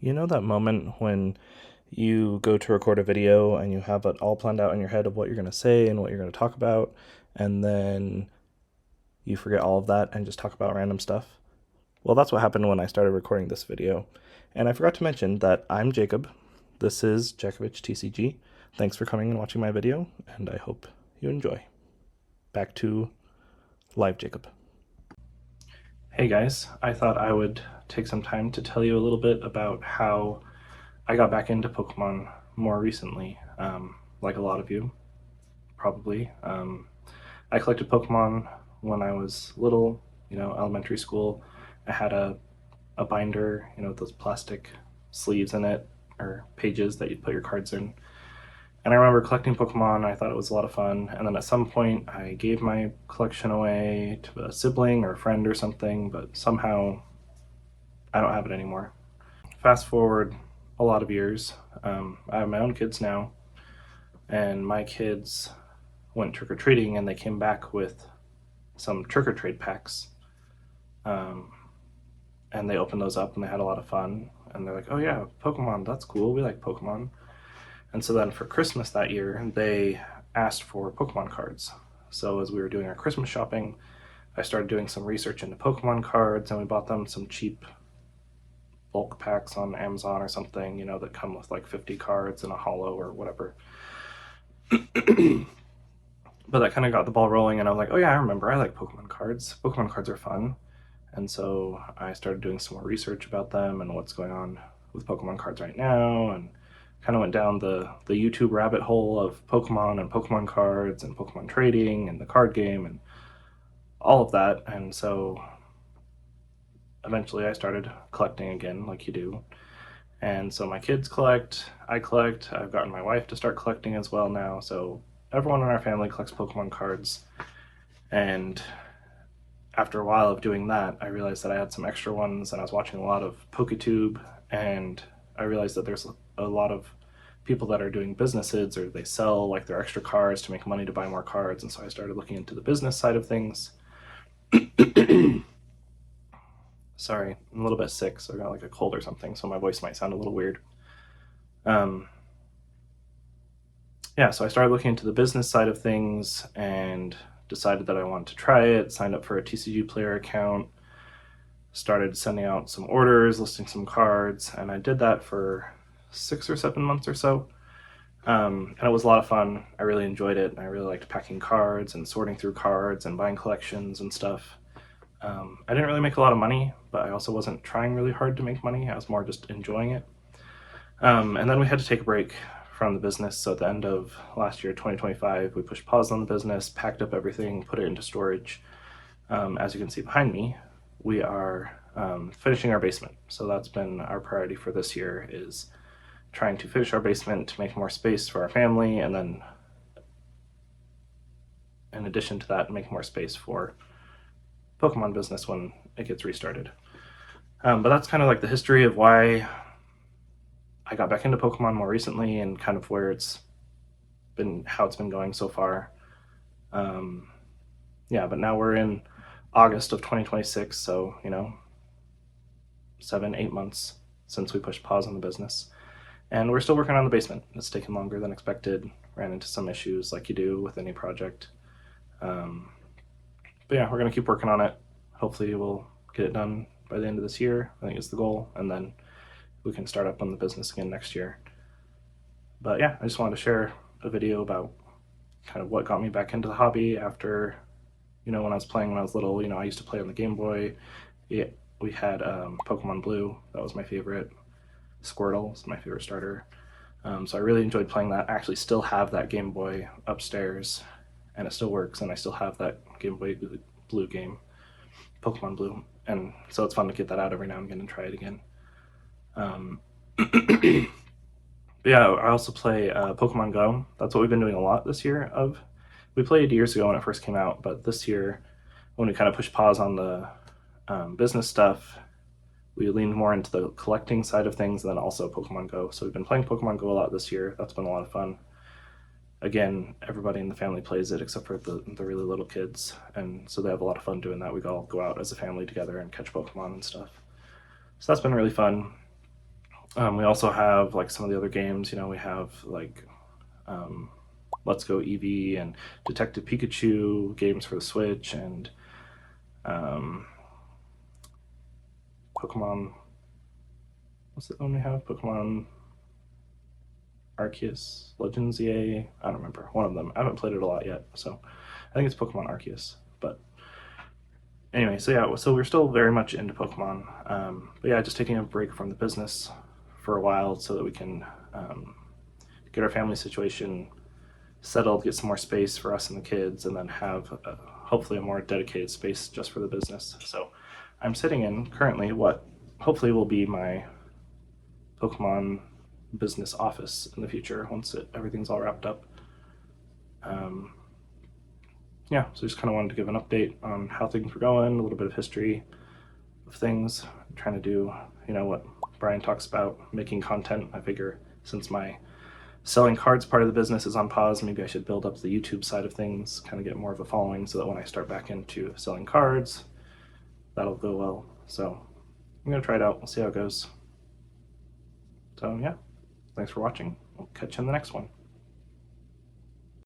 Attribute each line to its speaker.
Speaker 1: You know that moment when you go to record a video and you have it all planned out in your head of what you're going to say and what you're going to talk about, and then you forget all of that and just talk about random stuff? Well, that's what happened when I started recording this video. And I forgot to mention that I'm Jacob. This is JackovichTCG. Thanks for coming and watching my video, and I hope you enjoy. Back to live Jacob. Hey guys, I thought I would take some time to tell you a little bit about how I got back into Pokemon more recently, like a lot of you, probably. I collected Pokemon when I was little, elementary school. I had a binder, with those plastic sleeves in it, or pages that you'd put your cards in. And I remember collecting Pokemon. I thought it was a lot of fun. And then at some point, I gave my collection away to a sibling or a friend or something, but somehow I don't have it anymore. Fast forward a lot of years. I have my own kids now, and my kids went trick-or-treating and they came back with some trick-or-treat packs. And they opened those up and they had a lot of fun. And they're like, oh yeah, Pokemon, that's cool. We like Pokemon. And so then for Christmas that year, they asked for Pokemon cards. So as we were doing our Christmas shopping, I started doing some research into Pokemon cards, and we bought them some cheap bulk packs on Amazon or something, that come with like 50 cards and a holo or whatever. But that kind of got the ball rolling, and I was like, oh yeah, I remember, I like Pokemon cards. Pokemon cards are fun. And so I started doing some more research about them and what's going on with Pokemon cards right now, and kind of went down the YouTube rabbit hole of Pokemon and Pokemon cards and Pokemon trading and the card game and all of that. And so eventually I started collecting again, like you do. And so my kids collect, I collect, I've gotten my wife to start collecting as well now. So everyone in our family collects Pokemon cards. And after a while of doing that, I realized that I had some extra ones, and I was watching a lot of PokeTube, and I realized that there's a lot of people that are doing businesses, or they sell like their extra cards to make money to buy more cards. And so I started looking into the business side of things. Sorry, I'm a little bit sick, so I got like a cold or something, so my voice might sound a little weird. Yeah, so I started looking into the business side of things and decided that I wanted to try it, signed up for a TCG Player account, started sending out some orders, listing some cards, and I did that for 6 or 7 months or so. And it was a lot of fun. I really enjoyed it. I really liked packing cards and sorting through cards and buying collections and stuff. I didn't really make a lot of money, but I also wasn't trying really hard to make money. I was more just enjoying it. And then we had to take a break from the business. So at the end of last year, 2025, we pushed pause on the business, packed up everything, put it into storage. As you can see behind me, we are finishing our basement. So that's been our priority for this year, is trying to finish our basement to make more space for our family, and then in addition to that, make more space for Pokemon business when it gets restarted. But that's kind of like the history of why I got back into Pokemon more recently, and kind of where how it's been going so far. Yeah, but now we're in August of 2026, so 7-8 months since we pushed pause on the business, and we're still working on the basement. It's taken longer than expected. Ran into some issues like you do with any project. But yeah, we're gonna keep working on it. Hopefully we'll get it done by the end of this year, I think is the goal, and then we can start up on the business again next year. But yeah, I just wanted to share a video about kind of what got me back into the hobby after, when I was playing when I was little. I used to play on the Game Boy. Yeah, we had Pokemon Blue. That was my favorite. Squirtle was my favorite starter. So I really enjoyed playing that. I actually still have that Game Boy upstairs, and it still works, and I still have that Game Boy Blue game, Pokemon Blue. And so it's fun to get that out every now and again and try it again. Yeah, I also play Pokemon Go. That's what we've been doing a lot this year. We played years ago when it first came out, but this year, when we kind of pushed pause on the business stuff, we leaned more into the collecting side of things, and then also Pokemon Go. So we've been playing Pokemon Go a lot this year. That's been a lot of fun. Again, everybody in the family plays it except for the really little kids, and so they have a lot of fun doing that. We all go out as a family together and catch Pokemon and stuff. So that's been really fun. We also have like some of the other games. You know, we have like Let's Go Eevee and Detective Pikachu games for the Switch, and Pokemon. What's the one we have? Pokemon Arceus Legends EA. I don't remember. One of them. I haven't played it a lot yet, so I think it's Pokemon Arceus. But anyway, so yeah, so we're still very much into Pokemon. But yeah, just taking a break from the business for a while so that we can get our family situation settled, get some more space for us and the kids, and then have hopefully a more dedicated space just for the business. So I'm sitting in currently what hopefully will be my Pokemon business office in the future once everything's all wrapped up. Yeah, so just kind of wanted to give an update on how things were going, a little bit of history of things. I'm trying to do, you know, what Brian talks about, making content. I figure since my selling cards part of the business is on pause, maybe I should build up the YouTube side of things, kind of get more of a following so that when I start back into selling cards, that'll go well. So I'm going to try it out. We'll see how it goes. So yeah, thanks for watching. We'll catch you in the next one.